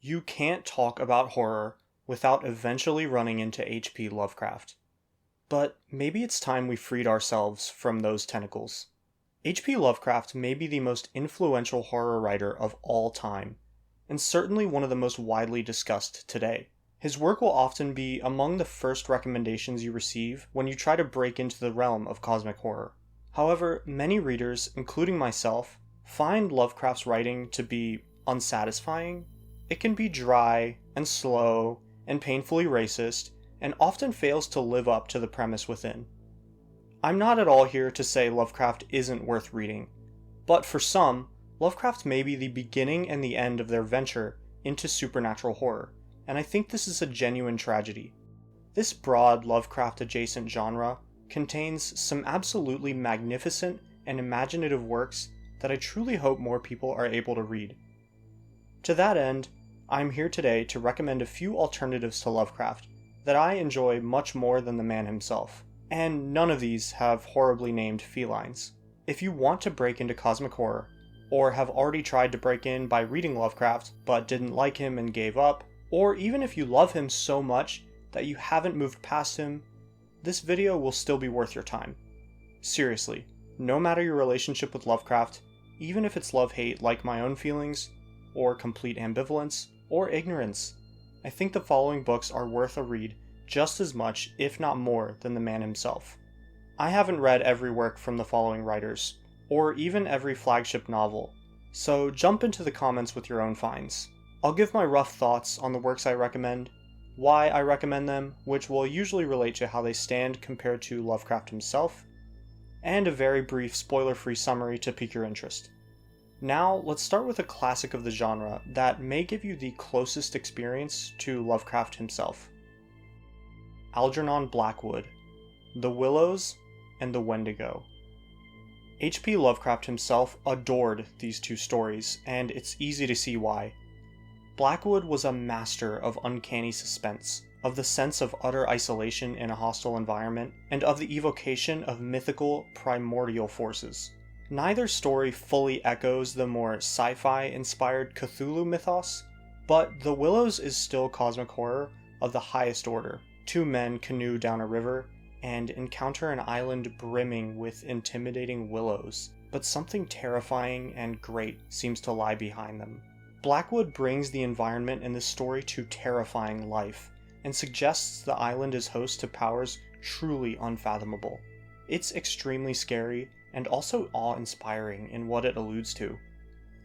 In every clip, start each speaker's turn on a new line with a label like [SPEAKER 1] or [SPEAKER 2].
[SPEAKER 1] You can't talk about horror without eventually running into H.P. Lovecraft. But maybe it's time we freed ourselves from those tentacles. H.P. Lovecraft may be the most influential horror writer of all time, and certainly one of the most widely discussed today. His work will often be among the first recommendations you receive when you try to break into the realm of cosmic horror. However, many readers, including myself, find Lovecraft's writing to be unsatisfying. It can be dry and slow and painfully racist, and often fails to live up to the premise within. I'm not at all here to say Lovecraft isn't worth reading, but for some, Lovecraft may be the beginning and the end of their venture into supernatural horror, and I think this is a genuine tragedy. This broad Lovecraft-adjacent genre contains some absolutely magnificent and imaginative works that I truly hope more people are able to read. To that end, I'm here today to recommend a few alternatives to Lovecraft that I enjoy much more than the man himself, and none of these have horribly named felines. If you want to break into cosmic horror, or have already tried to break in by reading Lovecraft but didn't like him and gave up, or even if you love him so much that you haven't moved past him, this video will still be worth your time. Seriously, no matter your relationship with Lovecraft, even if it's love-hate like my own feelings, or complete ambivalence, or ignorance, I think the following books are worth a read just as much, if not more, than the man himself. I haven't read every work from the following writers, or even every flagship novel, so jump into the comments with your own finds. I'll give my rough thoughts on the works I recommend, why I recommend them, which will usually relate to how they stand compared to Lovecraft himself, and a very brief spoiler-free summary to pique your interest. Now, let's start with a classic of the genre that may give you the closest experience to Lovecraft himself. Algernon Blackwood, The Willows, and The Wendigo. H.P. Lovecraft himself adored these two stories, and it's easy to see why. Blackwood was a master of uncanny suspense, of the sense of utter isolation in a hostile environment, and of the evocation of mythical, primordial forces. Neither story fully echoes the more sci-fi inspired Cthulhu mythos, but The Willows is still cosmic horror of the highest order. Two men canoe down a river and encounter an island brimming with intimidating willows, but something terrifying and great seems to lie behind them. Blackwood brings the environment in this story to terrifying life, and suggests the island is host to powers truly unfathomable. It's extremely scary, and also awe-inspiring in what it alludes to.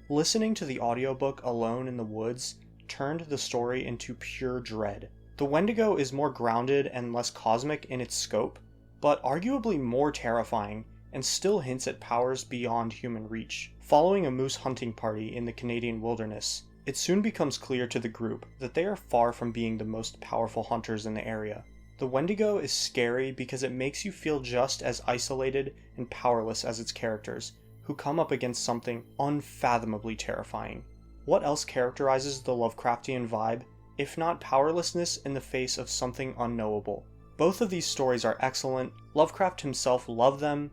[SPEAKER 1] Listening to the audiobook alone in the woods turned the story into pure dread. The Wendigo is more grounded and less cosmic in its scope, but arguably more terrifying and still hints at powers beyond human reach. Following a moose hunting party in the Canadian wilderness, it soon becomes clear to the group that they are far from being the most powerful hunters in the area. The Wendigo is scary because it makes you feel just as isolated and powerless as its characters, who come up against something unfathomably terrifying. What else characterizes the Lovecraftian vibe, if not powerlessness in the face of something unknowable? Both of these stories are excellent. Lovecraft himself loved them.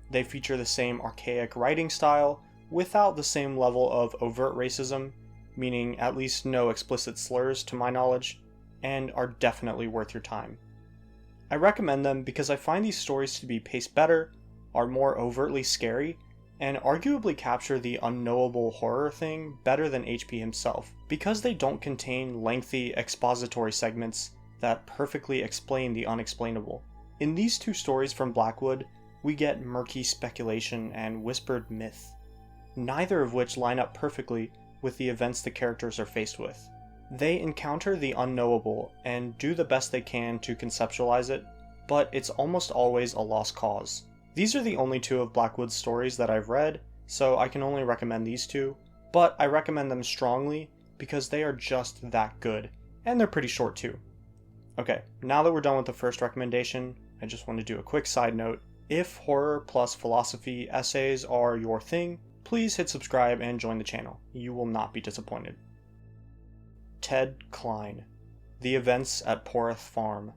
[SPEAKER 1] They feature the same archaic writing style, without the same level of overt racism, meaning at least no explicit slurs to my knowledge, and are definitely worth your time. I recommend them because I find these stories to be paced better, are more overtly scary, and arguably capture the unknowable horror thing better than H.P. himself, because they don't contain lengthy expository segments that perfectly explain the unexplainable. In these two stories from Blackwood, we get murky speculation and whispered myth, neither of which line up perfectly with the events the characters are faced with. They encounter the unknowable and do the best they can to conceptualize it, but it's almost always a lost cause. These are the only two of Blackwood's stories that I've read, so I can only recommend these two, but I recommend them strongly because they are just that good, and they're pretty short too. Okay, now that we're done with the first recommendation, I just want to do a quick side note. If horror plus philosophy essays are your thing, please hit subscribe and join the channel. You will not be disappointed. Ted Klein, The Events at Poroth Farm.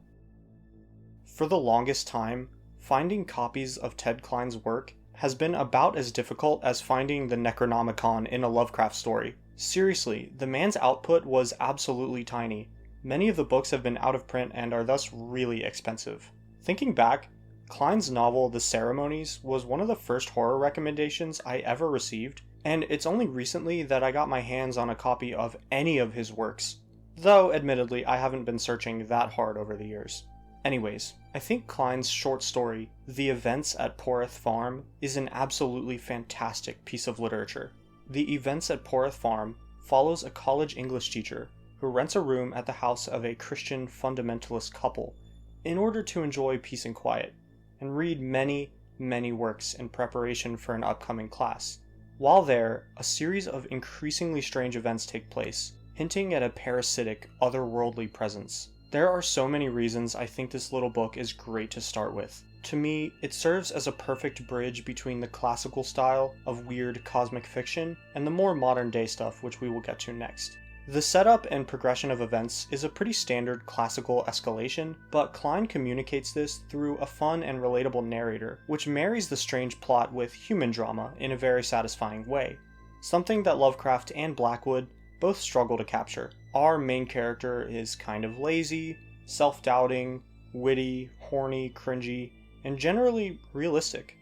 [SPEAKER 1] For the longest time, finding copies of Ted Klein's work has been about as difficult as finding the Necronomicon in a Lovecraft story. Seriously, the man's output was absolutely tiny. Many of the books have been out of print and are thus really expensive. Thinking back, Klein's novel The Ceremonies was one of the first horror recommendations I ever received, and it's only recently that I got my hands on a copy of any of his works, though admittedly I haven't been searching that hard over the years. Anyways, I think Klein's short story, The Events at Poroth Farm, is an absolutely fantastic piece of literature. The Events at Poroth Farm follows a college English teacher who rents a room at the house of a Christian fundamentalist couple in order to enjoy peace and quiet, and read many, many works in preparation for an upcoming class. While there, a series of increasingly strange events take place, hinting at a parasitic, otherworldly presence. There are so many reasons I think this little book is great to start with. To me, it serves as a perfect bridge between the classical style of weird cosmic fiction and the more modern day stuff which we will get to next. The setup and progression of events is a pretty standard classical escalation, but Klein communicates this through a fun and relatable narrator, which marries the strange plot with human drama in a very satisfying way. Something that Lovecraft and Blackwood both struggle to capture. Our main character is kind of lazy, self-doubting, witty, horny, cringy, and generally realistic.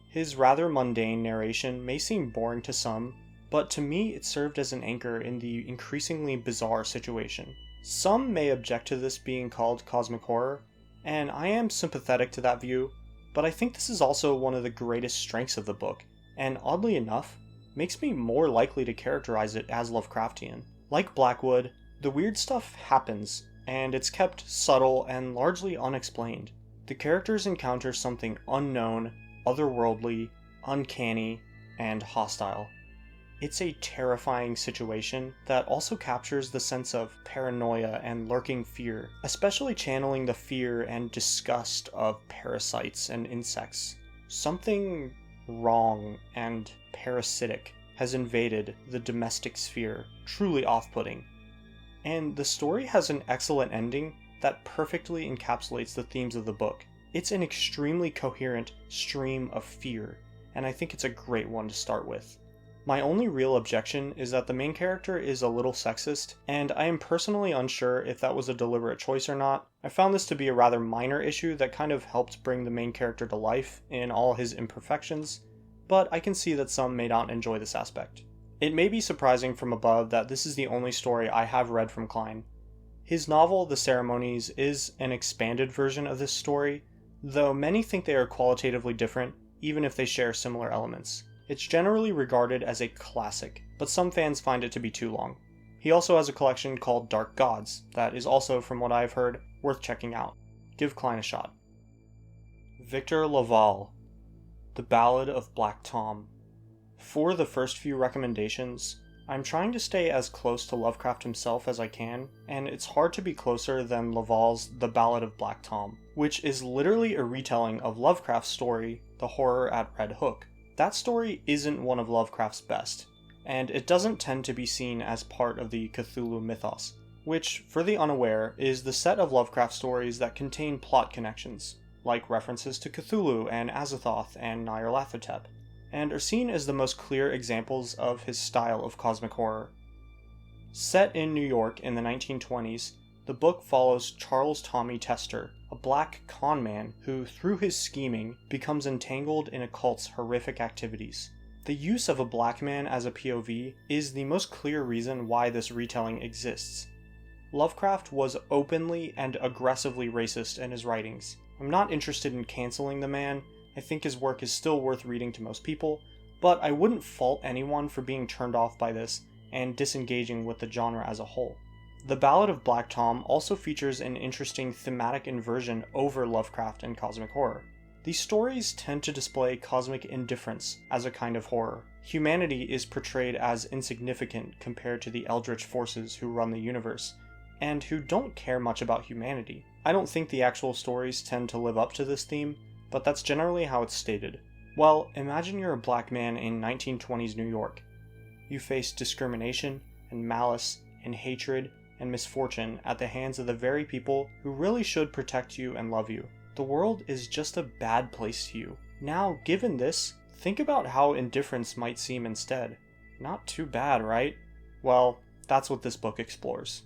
[SPEAKER 1] His rather mundane narration may seem boring to some, but to me it served as an anchor in the increasingly bizarre situation. Some may object to this being called cosmic horror, and I am sympathetic to that view, but I think this is also one of the greatest strengths of the book, and oddly enough, makes me more likely to characterize it as Lovecraftian. Like Blackwood, the weird stuff happens, and it's kept subtle and largely unexplained. The characters encounter something unknown, otherworldly, uncanny, and hostile. It's a terrifying situation that also captures the sense of paranoia and lurking fear, especially channeling the fear and disgust of parasites and insects. Something wrong and parasitic has invaded the domestic sphere, truly off-putting. And the story has an excellent ending that perfectly encapsulates the themes of the book. It's an extremely coherent stream of fear, and I think it's a great one to start with. My only real objection is that the main character is a little sexist, and I am personally unsure if that was a deliberate choice or not. I found this to be a rather minor issue that kind of helped bring the main character to life in all his imperfections, but I can see that some may not enjoy this aspect. It may be surprising from above that this is the only story I have read from Klein. His novel, The Ceremonies, is an expanded version of this story, though many think they are qualitatively different, even if they share similar elements. It's generally regarded as a classic, but some fans find it to be too long. He also has a collection called Dark Gods that is also, from what I've heard, worth checking out. Give Klein a shot. Victor Lavalle, The Ballad of Black Tom. For the first few recommendations, I'm trying to stay as close to Lovecraft himself as I can, and it's hard to be closer than Lavalle's The Ballad of Black Tom, which is literally a retelling of Lovecraft's story, The Horror at Red Hook. That story isn't one of Lovecraft's best, and it doesn't tend to be seen as part of the Cthulhu mythos, which, for the unaware, is the set of Lovecraft stories that contain plot connections, like references to Cthulhu and Azathoth and Nyarlathotep, and are seen as the most clear examples of his style of cosmic horror. Set in New York in the 1920s, the book follows Charles Tommy Tester, a black con man who, through his scheming, becomes entangled in a cult's horrific activities. The use of a black man as a POV is the most clear reason why this retelling exists. Lovecraft was openly and aggressively racist in his writings. I'm not interested in canceling the man. I think his work is still worth reading to most people, but I wouldn't fault anyone for being turned off by this and disengaging with the genre as a whole. The Ballad of Black Tom also features an interesting thematic inversion over Lovecraft and cosmic horror. These stories tend to display cosmic indifference as a kind of horror. Humanity is portrayed as insignificant compared to the eldritch forces who run the universe, and who don't care much about humanity. I don't think the actual stories tend to live up to this theme, but that's generally how it's stated. Well, imagine you're a black man in 1920s New York. You face discrimination and malice and hatred and misfortune at the hands of the very people who really should protect you and love you. The world is just a bad place to you. Now, given this, think about how indifference might seem instead. Not too bad, right? Well, that's what this book explores.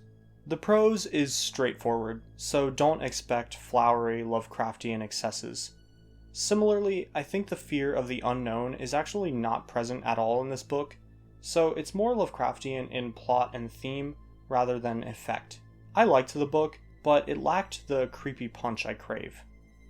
[SPEAKER 1] The prose is straightforward, so don't expect flowery Lovecraftian excesses. Similarly, I think the fear of the unknown is actually not present at all in this book, so it's more Lovecraftian in plot and theme rather than effect. I liked the book, but it lacked the creepy punch I crave.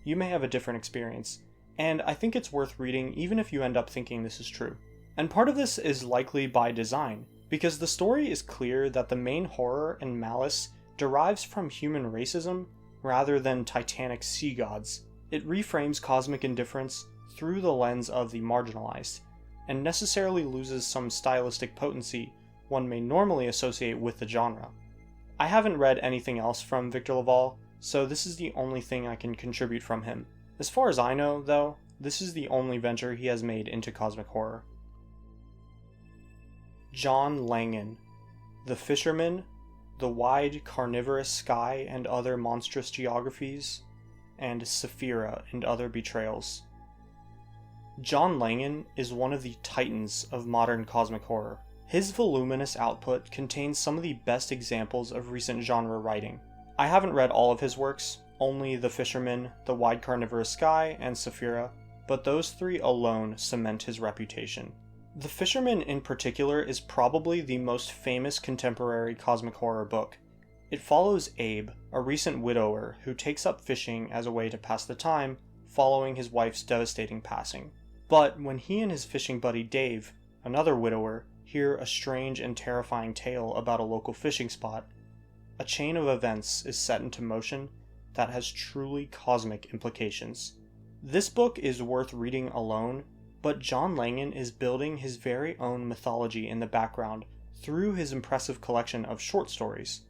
[SPEAKER 1] You may have a different experience, and I think it's worth reading even if you end up thinking this is true. And part of this is likely by design, because the story is clear that the main horror and malice derives from human racism rather than titanic sea gods. It reframes cosmic indifference through the lens of the marginalized, and necessarily loses some stylistic potency one may normally associate with the genre. I haven't read anything else from Victor Lavalle, so this is the only thing I can contribute from him. As far as I know, though, this is the only venture he has made into cosmic horror. John Langan, The Fisherman, The Wide Carnivorous Sky and Other Monstrous Geographies, and Sefira and Other Betrayals. John Langan is one of the titans of modern cosmic horror. His voluminous output contains some of the best examples of recent genre writing. I haven't read all of his works, only The Fisherman, The Wide Carnivorous Sky, and Sefira, but those three alone cement his reputation. The Fisherman in particular is probably the most famous contemporary cosmic horror book. It follows Abe, a recent widower who takes up fishing as a way to pass the time following his wife's devastating passing. But when he and his fishing buddy Dave, another widower, hear a strange and terrifying tale about a local fishing spot, a chain of events is set into motion that has truly cosmic implications. This book is worth reading alone, but John Langan is building his very own mythology in the background through his impressive collection of short stories.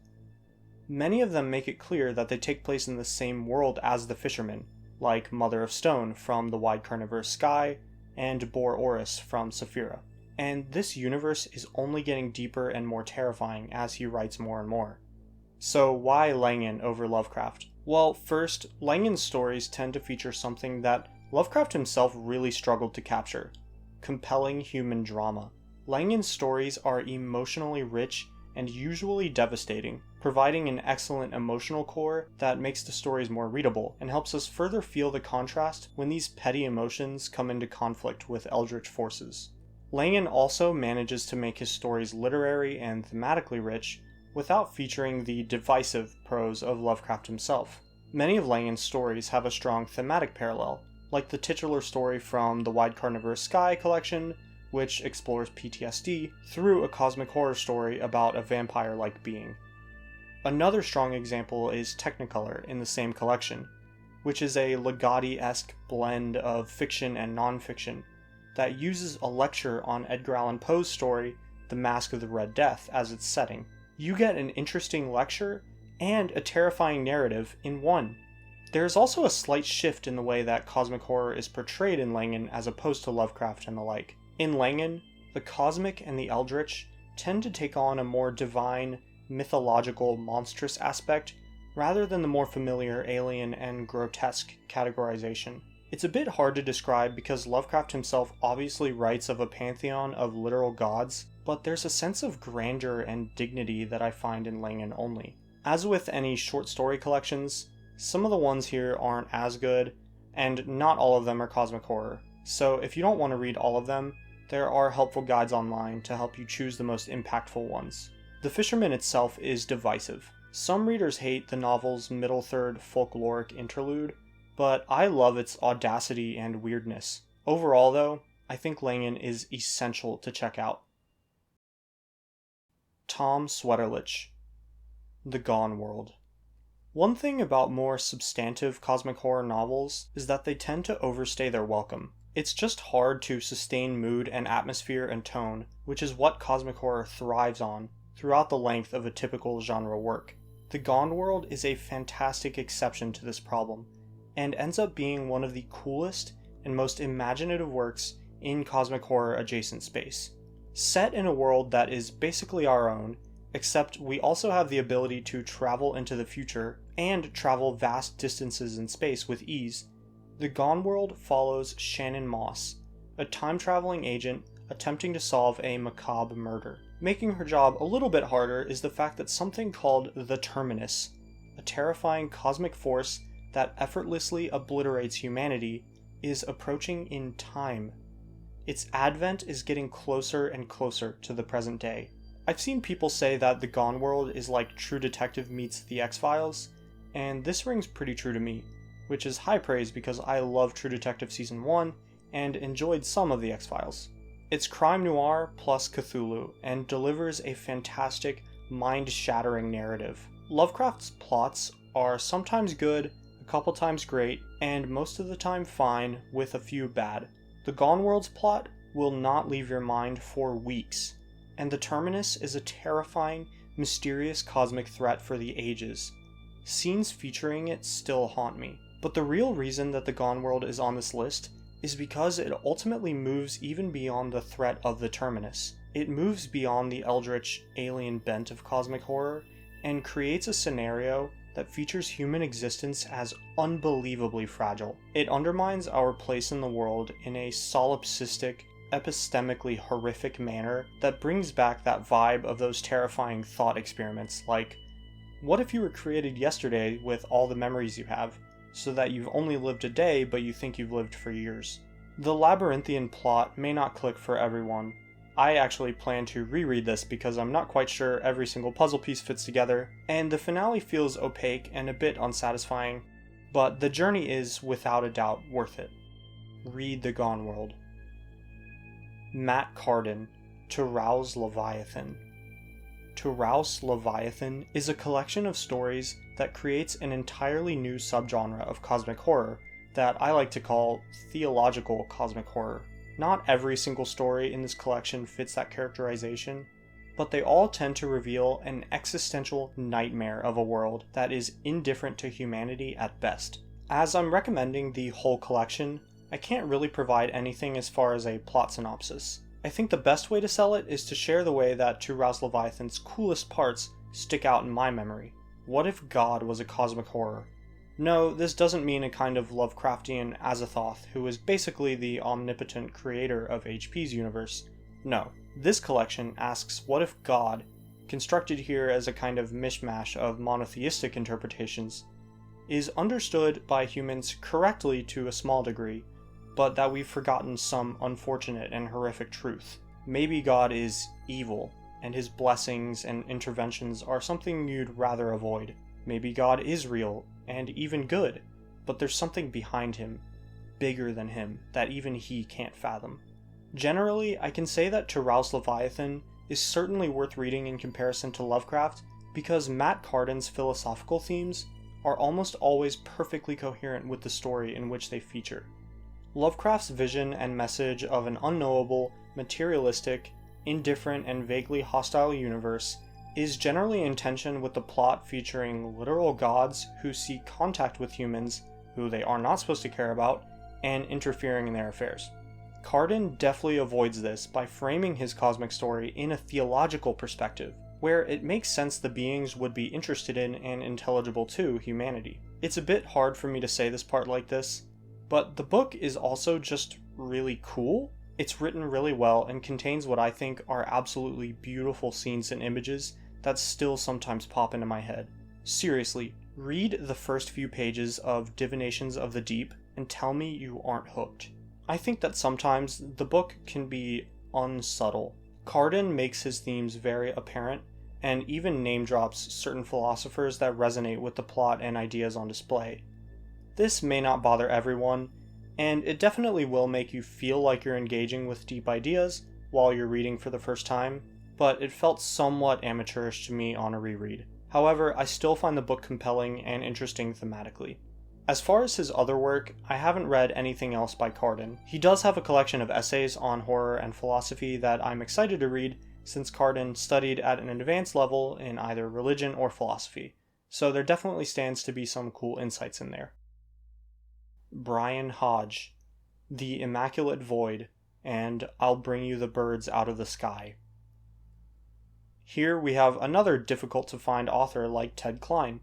[SPEAKER 1] Many of them make it clear that they take place in the same world as The Fisherman, like Mother of Stone from The Wide Carnivorous Sky and Bor Oris from Sefira. And this universe is only getting deeper and more terrifying as he writes more and more. So why Langan over Lovecraft? Well, first, Langan's stories tend to feature something that Lovecraft himself really struggled to capture: compelling human drama. Langan's stories are emotionally rich and usually devastating, providing an excellent emotional core that makes the stories more readable and helps us further feel the contrast when these petty emotions come into conflict with eldritch forces. Langan also manages to make his stories literary and thematically rich without featuring the divisive prose of Lovecraft himself. Many of Langan's stories have a strong thematic parallel, like the titular story from the Wide Carnivorous Sky collection, which explores PTSD through a cosmic horror story about a vampire-like being. Another strong example is Technicolor in the same collection, which is a Ligotti-esque blend of fiction and non-fiction that uses a lecture on Edgar Allan Poe's story, The Mask of the Red Death, as its setting. You get an interesting lecture and a terrifying narrative in one. There is also a slight shift in the way that cosmic horror is portrayed in Langan as opposed to Lovecraft and the like. In Langan, the cosmic and the eldritch tend to take on a more divine, mythological, monstrous aspect rather than the more familiar alien and grotesque categorization. It's a bit hard to describe because Lovecraft himself obviously writes of a pantheon of literal gods, but there's a sense of grandeur and dignity that I find in Langan only. As with any short story collections, some of the ones here aren't as good, and not all of them are cosmic horror, so if you don't want to read all of them, there are helpful guides online to help you choose the most impactful ones. The Fisherman itself is divisive. Some readers hate the novel's middle third folkloric interlude, but I love its audacity and weirdness. Overall though, I think Langan is essential to check out. Tom Sweterlitsch, The Gone World. One thing about more substantive cosmic horror novels is that they tend to overstay their welcome. It's just hard to sustain mood and atmosphere and tone, which is what cosmic horror thrives on throughout the length of a typical genre work. The Gone World is a fantastic exception to this problem, and ends up being one of the coolest and most imaginative works in cosmic horror adjacent space. Set in a world that is basically our own, except we also have the ability to travel into the future and travel vast distances in space with ease, The Gone World follows Shannon Moss, a time-traveling agent attempting to solve a macabre murder. Making her job a little bit harder is the fact that something called the Terminus, a terrifying cosmic force that effortlessly obliterates humanity, is approaching in time. Its advent is getting closer and closer to the present day. I've seen people say that the Gone World is like True Detective meets The X-Files, and this rings pretty true to me, which is high praise because I love True Detective Season 1 and enjoyed some of The X-Files. It's crime noir plus Cthulhu, and delivers a fantastic, mind-shattering narrative. Lovecraft's plots are sometimes good, a couple times great, and most of the time fine, with a few bad. The Gone World's plot will not leave your mind for weeks, and the Terminus is a terrifying, mysterious cosmic threat for the ages. Scenes featuring it still haunt me. But the real reason that the Gone World is on this list is because it ultimately moves even beyond the threat of the Terminus. It moves beyond the eldritch, alien bent of cosmic horror, and creates a scenario that features human existence as unbelievably fragile. It undermines our place in the world in a solipsistic, epistemically horrific manner that brings back that vibe of those terrifying thought experiments like, what if you were created yesterday with all the memories you have, so that you've only lived a day but you think you've lived for years? The labyrinthian plot may not click for everyone. I actually plan to reread this because I'm not quite sure every single puzzle piece fits together, and the finale feels opaque and a bit unsatisfying, but the journey is, without a doubt, worth it. Read The Gone World. Matt Cardin, To Rouse Leviathan. To Rouse Leviathan is a collection of stories that creates an entirely new subgenre of cosmic horror that I like to call theological cosmic horror. Not every single story in this collection fits that characterization, but they all tend to reveal an existential nightmare of a world that is indifferent to humanity at best. As I'm recommending the whole collection, I can't really provide anything as far as a plot synopsis. I think the best way to sell it is to share the way that To Rouse Leviathan's coolest parts stick out in my memory. What if God was a cosmic horror? No, this doesn't mean a kind of Lovecraftian Azathoth who is basically the omnipotent creator of HP's universe. No, this collection asks what if God, constructed here as a kind of mishmash of monotheistic interpretations, is understood by humans correctly to a small degree, but that we've forgotten some unfortunate and horrific truth. Maybe God is evil, and his blessings and interventions are something you'd rather avoid. Maybe God is real, and even good, but there's something behind him, bigger than him, that even he can't fathom. Generally, I can say that To Rouse Leviathan is certainly worth reading in comparison to Lovecraft, because Matt Cardin's philosophical themes are almost always perfectly coherent with the story in which they feature. Lovecraft's vision and message of an unknowable, materialistic, indifferent, and vaguely hostile universe is generally in tension with the plot featuring literal gods who seek contact with humans who they are not supposed to care about and interfering in their affairs. Cardin deftly avoids this by framing his cosmic story in a theological perspective, where it makes sense the beings would be interested in and intelligible to humanity. It's a bit hard for me to say this part like this, but the book is also just really cool. It's written really well and contains what I think are absolutely beautiful scenes and images that still sometimes pop into my head. Seriously, read the first few pages of Divinations of the Deep and tell me you aren't hooked. I think that sometimes the book can be unsubtle. Cardin makes his themes very apparent and even name drops certain philosophers that resonate with the plot and ideas on display. This may not bother everyone, and it definitely will make you feel like you're engaging with deep ideas while you're reading for the first time, but it felt somewhat amateurish to me on a reread. However, I still find the book compelling and interesting thematically. As far as his other work, I haven't read anything else by Cardin. He does have a collection of essays on horror and philosophy that I'm excited to read, since Cardin studied at an advanced level in either religion or philosophy, so there definitely stands to be some cool insights in there. Brian Hodge, The Immaculate Void, and I'll Bring You the Birds Out of the Sky. Here we have another difficult to find author like Ted Klein.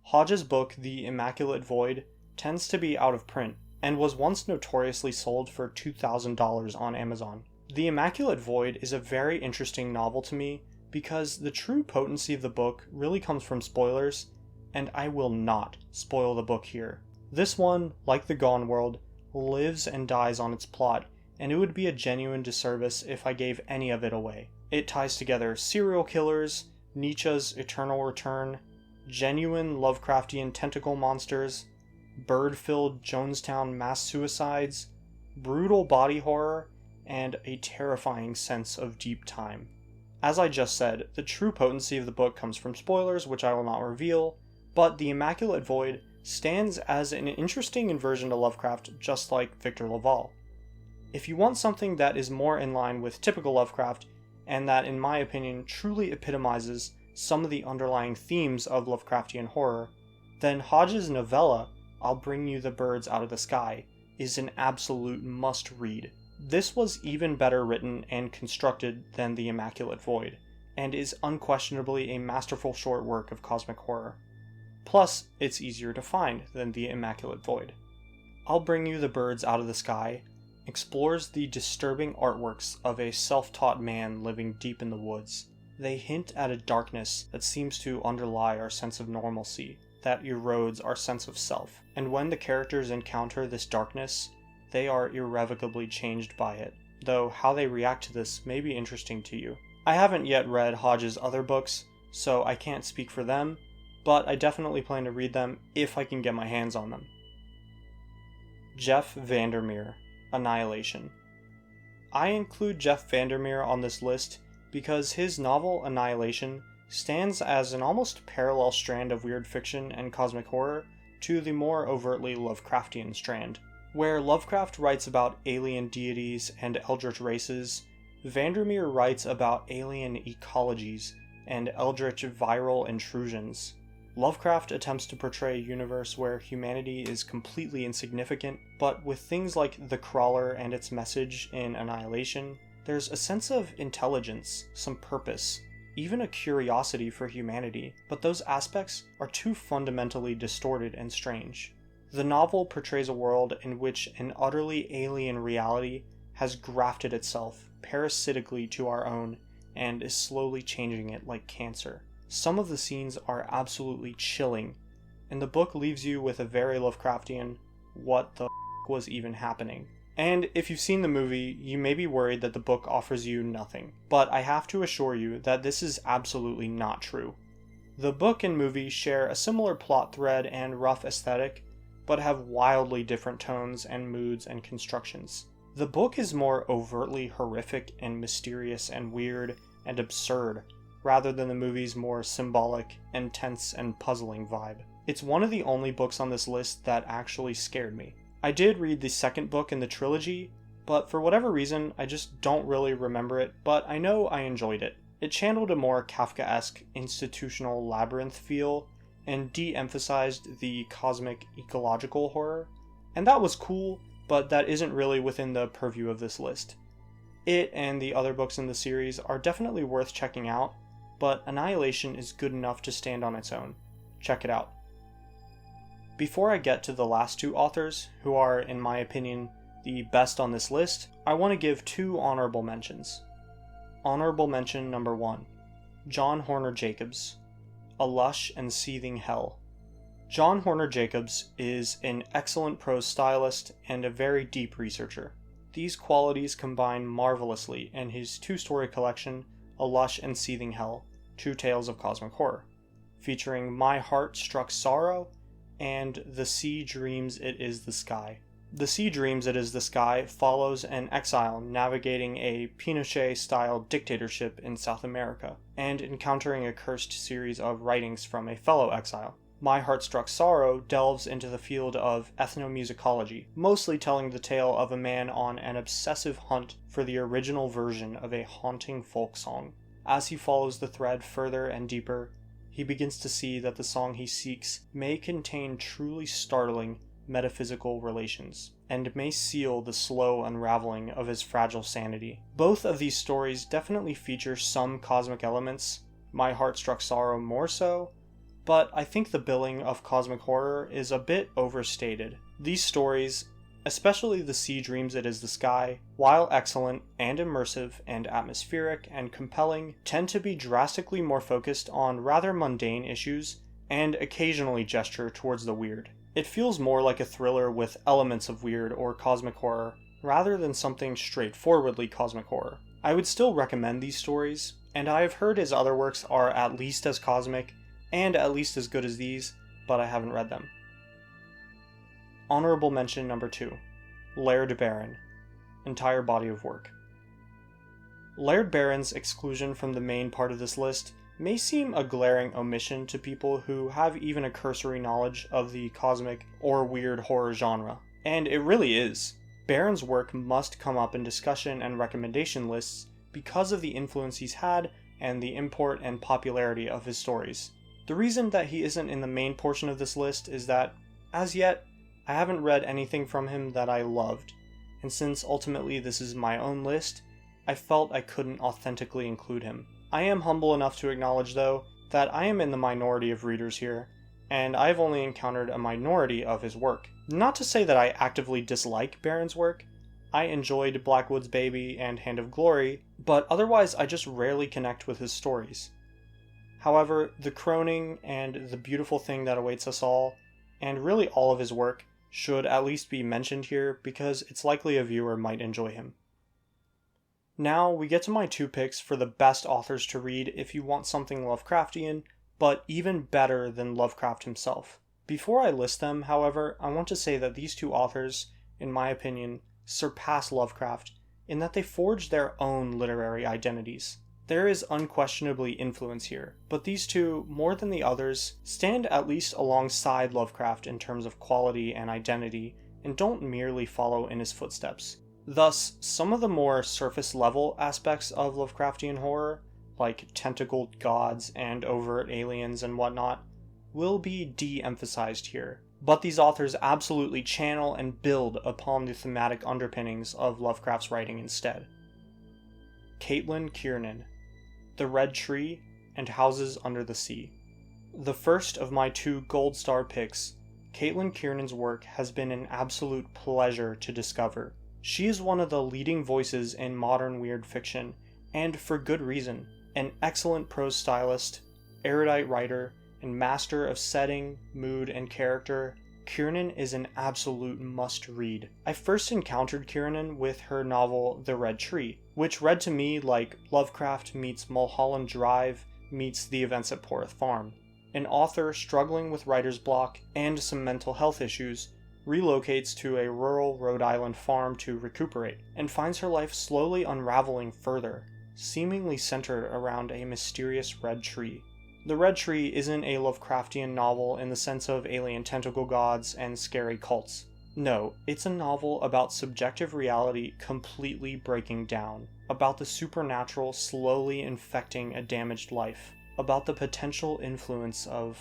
[SPEAKER 1] Hodge's book, The Immaculate Void, tends to be out of print, and was once notoriously sold for $2,000 on Amazon. The Immaculate Void is a very interesting novel to me because the true potency of the book really comes from spoilers, and I will not spoil the book here. This one, like The Gone World, lives and dies on its plot, and it would be a genuine disservice if I gave any of it away. It ties together serial killers, Nietzsche's eternal return, genuine Lovecraftian tentacle monsters, bird-filled Jonestown mass suicides, brutal body horror, and a terrifying sense of deep time. As I just said, the true potency of the book comes from spoilers, which I will not reveal, but The Immaculate Void stands as an interesting inversion to Lovecraft, just like Victor Lavalle. If you want something that is more in line with typical Lovecraft, and that, in my opinion, truly epitomizes some of the underlying themes of Lovecraftian horror, then Hodge's novella, I'll Bring You the Birds Out of the Sky, is an absolute must-read. This was even better written and constructed than The Immaculate Void, and is unquestionably a masterful short work of cosmic horror. Plus, it's easier to find than The Immaculate Void. I'll Bring You the Birds Out of the Sky explores the disturbing artworks of a self-taught man living deep in the woods. They hint at a darkness that seems to underlie our sense of normalcy, that erodes our sense of self, and when the characters encounter this darkness, they are irrevocably changed by it, though how they react to this may be interesting to you. I haven't yet read Hodge's other books, so I can't speak for them, but I definitely plan to read them if I can get my hands on them. Jeff Vandermeer, Annihilation. I include Jeff Vandermeer on this list because his novel Annihilation stands as an almost parallel strand of weird fiction and cosmic horror to the more overtly Lovecraftian strand. Where Lovecraft writes about alien deities and eldritch races, Vandermeer writes about alien ecologies and eldritch viral intrusions. Lovecraft attempts to portray a universe where humanity is completely insignificant, but with things like the crawler and its message in Annihilation, there's a sense of intelligence, some purpose, even a curiosity for humanity, but those aspects are too fundamentally distorted and strange. The novel portrays a world in which an utterly alien reality has grafted itself parasitically to our own and is slowly changing it like cancer. Some of the scenes are absolutely chilling, and the book leaves you with a very Lovecraftian, what the was even happening? And if you've seen the movie, you may be worried that the book offers you nothing, but I have to assure you that this is absolutely not true. The book and movie share a similar plot thread and rough aesthetic, but have wildly different tones and moods and constructions. The book is more overtly horrific and mysterious and weird and absurd, rather than the movie's more symbolic, intense, and puzzling vibe. It's one of the only books on this list that actually scared me. I did read the second book in the trilogy, but for whatever reason, I just don't really remember it, but I know I enjoyed it. It channeled a more Kafkaesque institutional labyrinth feel, and de-emphasized the cosmic ecological horror, and that was cool, but that isn't really within the purview of this list. It and the other books in the series are definitely worth checking out, but Annihilation is good enough to stand on its own. Check it out. Before I get to the last two authors, who are, in my opinion, the best on this list, I want to give two honorable mentions. Honorable mention number 1, John Horner Jacobs, A Lush and Seething Hell. John Horner Jacobs is an excellent prose stylist and a very deep researcher. These qualities combine marvelously in his two-story collection, A Lush and Seething Hell, Two Tales of Cosmic Horror, featuring My Heart Struck Sorrow and The Sea Dreams It Is the Sky. The Sea Dreams It Is the Sky follows an exile navigating a Pinochet-style dictatorship in South America, and encountering a cursed series of writings from a fellow exile. My Heart Struck Sorrow delves into the field of ethnomusicology, mostly telling the tale of a man on an obsessive hunt for the original version of a haunting folk song. As he follows the thread further and deeper, he begins to see that the song he seeks may contain truly startling metaphysical relations, and may seal the slow unraveling of his fragile sanity. Both of these stories definitely feature some cosmic elements, My Heart Struck Sorrow more so, but I think the billing of cosmic horror is a bit overstated. These stories, Especially the sea dreams it is the sky, while excellent and immersive and atmospheric and compelling, tend to be drastically more focused on rather mundane issues and occasionally gesture towards the weird. It feels more like a thriller with elements of weird or cosmic horror, rather than something straightforwardly cosmic horror. I would still recommend these stories, and I have heard his other works are at least as cosmic, and at least as good as these, but I haven't read them. Honorable mention number 2. Laird Barron. Entire body of work. Laird Barron's exclusion from the main part of this list may seem a glaring omission to people who have even a cursory knowledge of the cosmic or weird horror genre, and it really is. Barron's work must come up in discussion and recommendation lists because of the influence he's had and the import and popularity of his stories. The reason that he isn't in the main portion of this list is that, as yet, I haven't read anything from him that I loved, and since ultimately this is my own list, I felt I couldn't authentically include him. I am humble enough to acknowledge, though, that I am in the minority of readers here, and I've only encountered a minority of his work. Not to say that I actively dislike Barron's work. I enjoyed Blackwood's Baby and Hand of Glory, but otherwise I just rarely connect with his stories. However, The Croning and The Beautiful Thing That Awaits Us All, and really all of his work, should at least be mentioned here because it's likely a viewer might enjoy him. Now we get to my 2 picks for the best authors to read if you want something Lovecraftian, but even better than Lovecraft himself. Before I list them, however, I want to say that these 2 authors, in my opinion, surpass Lovecraft in that they forge their own literary identities. There is unquestionably influence here, but these 2, more than the others, stand at least alongside Lovecraft in terms of quality and identity, and don't merely follow in his footsteps. Thus, some of the more surface-level aspects of Lovecraftian horror, like tentacled gods and overt aliens and whatnot, will be de-emphasized here. But these authors absolutely channel and build upon the thematic underpinnings of Lovecraft's writing instead. Kiernan, The Red Tree, and Houses Under the Sea. The first of my 2 gold star picks, Kiernan's work has been an absolute pleasure to discover. She is one of the leading voices in modern weird fiction, and for good reason. An excellent prose stylist, erudite writer, and master of setting, mood, and character, Kiernan is an absolute must-read. I first encountered Kiernan with her novel The Red Tree, which read to me like Lovecraft meets Mulholland Drive meets the events at Poroth Farm. An author struggling with writer's block and some mental health issues relocates to a rural Rhode Island farm to recuperate, and finds her life slowly unraveling further, seemingly centered around a mysterious red tree. The Red Tree isn't a Lovecraftian novel in the sense of alien tentacle gods and scary cults. No, it's a novel about subjective reality completely breaking down, about the supernatural slowly infecting a damaged life, about the potential influence of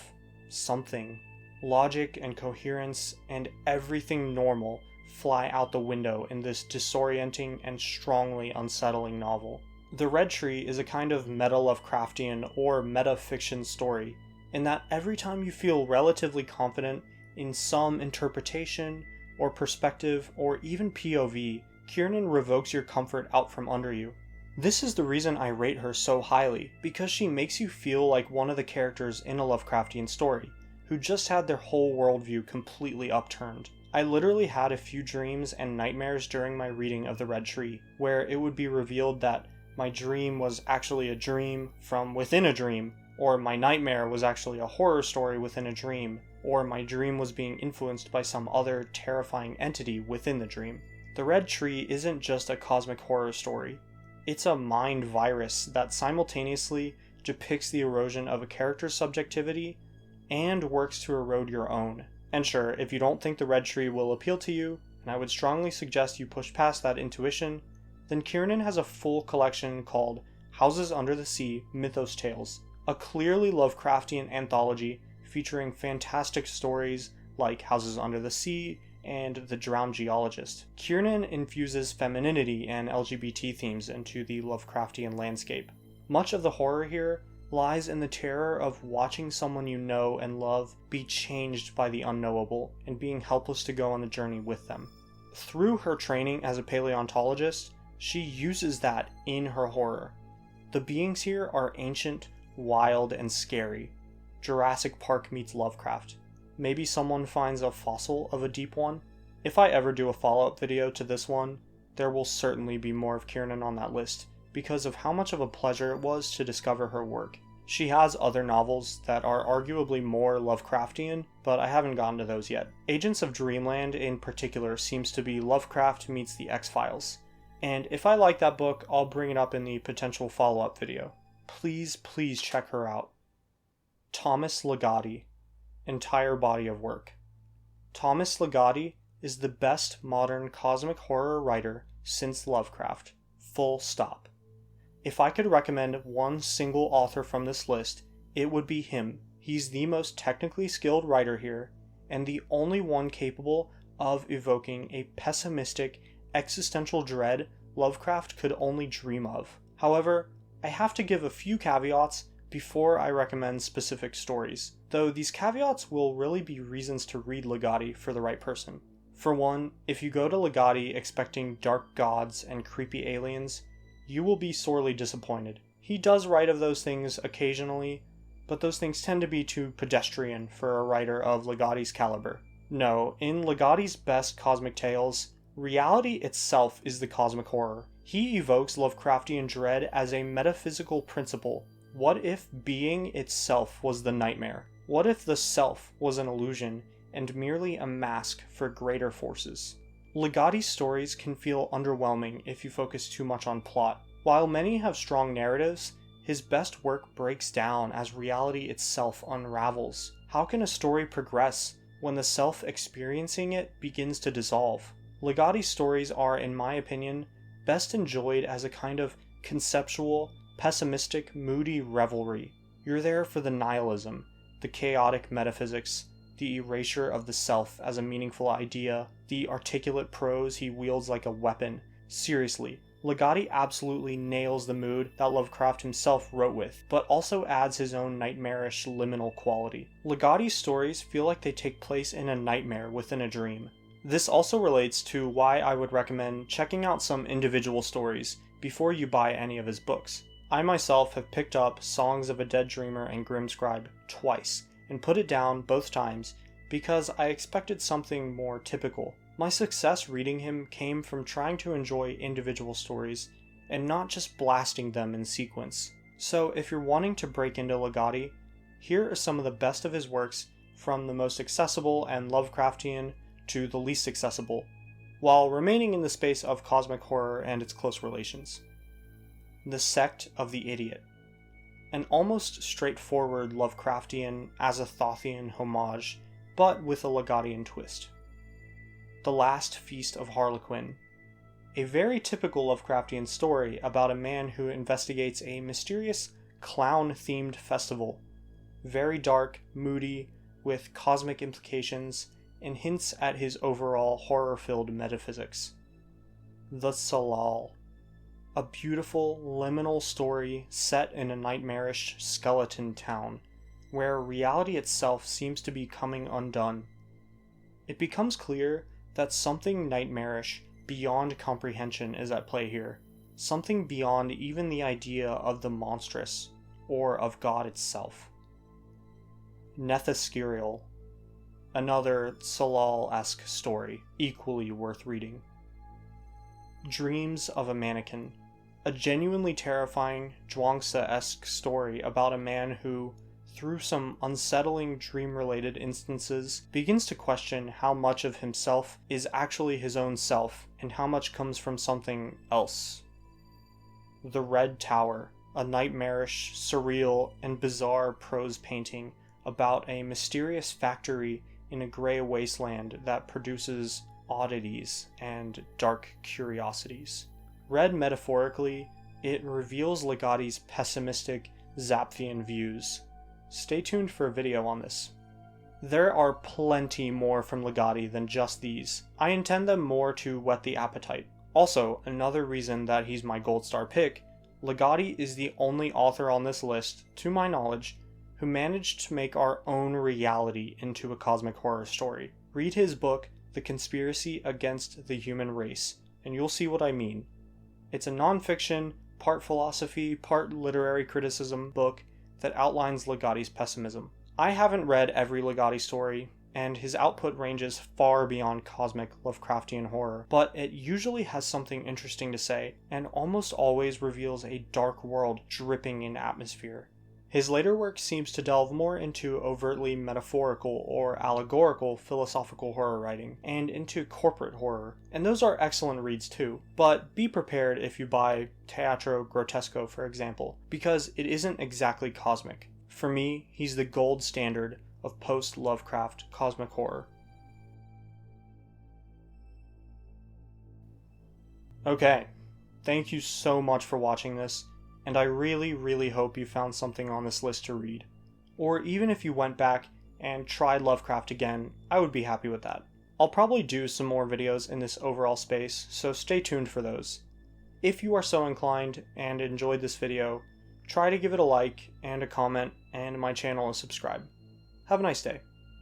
[SPEAKER 1] something. Logic and coherence and everything normal fly out the window in this disorienting and strongly unsettling novel. The Red Tree is a kind of meta-Lovecraftian or meta-fiction story, in that every time you feel relatively confident in some interpretation or perspective or even POV, Kiernan revokes your comfort out from under you. This is the reason I rate her so highly, because she makes you feel like one of the characters in a Lovecraftian story, who just had their whole worldview completely upturned. I literally had a few dreams and nightmares during my reading of The Red Tree, where it would be revealed that my dream was actually a dream from within a dream, or my nightmare was actually a horror story within a dream, or my dream was being influenced by some other terrifying entity within the dream. The Red Tree isn't just a cosmic horror story. It's a mind virus that simultaneously depicts the erosion of a character's subjectivity and works to erode your own. And sure, if you don't think The Red Tree will appeal to you, and I would strongly suggest you push past that intuition, then Kiernan has a full collection called Houses Under the Sea Mythos Tales, a clearly Lovecraftian anthology featuring fantastic stories like Houses Under the Sea and The Drowned Geologist. Kiernan infuses femininity and LGBT themes into the Lovecraftian landscape. Much of the horror here lies in the terror of watching someone you know and love be changed by the unknowable and being helpless to go on the journey with them. Through her training as a paleontologist, she uses that in her horror. The beings here are ancient, wild, and scary. Jurassic Park meets Lovecraft. Maybe someone finds a fossil of a deep one? If I ever do a follow-up video to this one, there will certainly be more of Kiernan on that list, because of how much of a pleasure it was to discover her work. She has other novels that are arguably more Lovecraftian, but I haven't gotten to those yet. Agents of Dreamland in particular seems to be Lovecraft meets the X-Files, and if I like that book, I'll bring it up in the potential follow-up video. Please check her out. Thomas Ligotti, entire body of work. Thomas Ligotti is the best modern cosmic horror writer since Lovecraft. Full stop. If I could recommend one single author from this list, it would be him. He's the most technically skilled writer here, and the only one capable of evoking a pessimistic, existential dread Lovecraft could only dream of. However, I have to give a few caveats before I recommend specific stories, though these caveats will really be reasons to read Ligotti for the right person. For one, if you go to Ligotti expecting dark gods and creepy aliens, you will be sorely disappointed. He does write of those things occasionally, but those things tend to be too pedestrian for a writer of Ligotti's caliber. No, in Ligotti's best cosmic tales, reality itself is the cosmic horror. He evokes Lovecraftian dread as a metaphysical principle. What if being itself was the nightmare? What if the self was an illusion and merely a mask for greater forces? Ligotti's stories can feel underwhelming if you focus too much on plot. While many have strong narratives, his best work breaks down as reality itself unravels. How can a story progress when the self experiencing it begins to dissolve? Ligotti's stories are, in my opinion, best enjoyed as a kind of conceptual, pessimistic, moody revelry. You're there for the nihilism, the chaotic metaphysics, the erasure of the self as a meaningful idea, the articulate prose he wields like a weapon. Seriously, Ligotti absolutely nails the mood that Lovecraft himself wrote with, but also adds his own nightmarish liminal quality. Ligotti's stories feel like they take place in a nightmare within a dream. This also relates to why I would recommend checking out some individual stories before you buy any of his books. I myself have picked up Songs of a Dead Dreamer and Grimscribe twice, and put it down both times because I expected something more typical. My success reading him came from trying to enjoy individual stories and not just blasting them in sequence. So if you're wanting to break into Ligotti, here are some of the best of his works, from the most accessible and Lovecraftian to the least accessible, while remaining in the space of cosmic horror and its close relations. The Sect of the Idiot. An almost straightforward Lovecraftian Azathothean homage, but with a Ligottian twist. The Last Feast of Harlequin. A very typical Lovecraftian story about a man who investigates a mysterious clown-themed festival. Very dark, moody, with cosmic implications, and hints at his overall horror-filled metaphysics. The Salal. A beautiful, liminal story set in a nightmarish skeleton town, where reality itself seems to be coming undone. It becomes clear that something nightmarish beyond comprehension is at play here, something beyond even the idea of the monstrous, or of God itself. Nethyscirial. Another Salal-esque story, equally worth reading. Dreams of a Mannequin. A genuinely terrifying, Zhuangzi-esque story about a man who, through some unsettling dream-related instances, begins to question how much of himself is actually his own self, and how much comes from something else. The Red Tower. A nightmarish, surreal, and bizarre prose painting about a mysterious factory in a grey wasteland that produces oddities and dark curiosities. Read metaphorically, it reveals Ligotti's pessimistic, Zapfian views. Stay tuned for a video on this. There are plenty more from Ligotti than just these. I intend them more to whet the appetite. Also, another reason that he's my gold star pick, Ligotti is the only author on this list, to my knowledge, who managed to make our own reality into a cosmic horror story. Read his book, The Conspiracy Against the Human Race, and you'll see what I mean. It's a non-fiction, part philosophy, part literary criticism book that outlines Ligotti's pessimism. I haven't read every Ligotti story, and his output ranges far beyond cosmic Lovecraftian horror, but it usually has something interesting to say, and almost always reveals a dark world dripping in atmosphere. His later work seems to delve more into overtly metaphorical or allegorical philosophical horror writing, and into corporate horror, and those are excellent reads too, but be prepared if you buy Teatro Grotesco, for example, because it isn't exactly cosmic. For me, he's the gold standard of post-Lovecraft cosmic horror. Okay, thank you so much for watching this, and I really hope you found something on this list to read. Or even if you went back and tried Lovecraft again, I would be happy with that. I'll probably do some more videos in this overall space, so stay tuned for those. If you are so inclined and enjoyed this video, try to give it a like and a comment and my channel a subscribe. Have a nice day.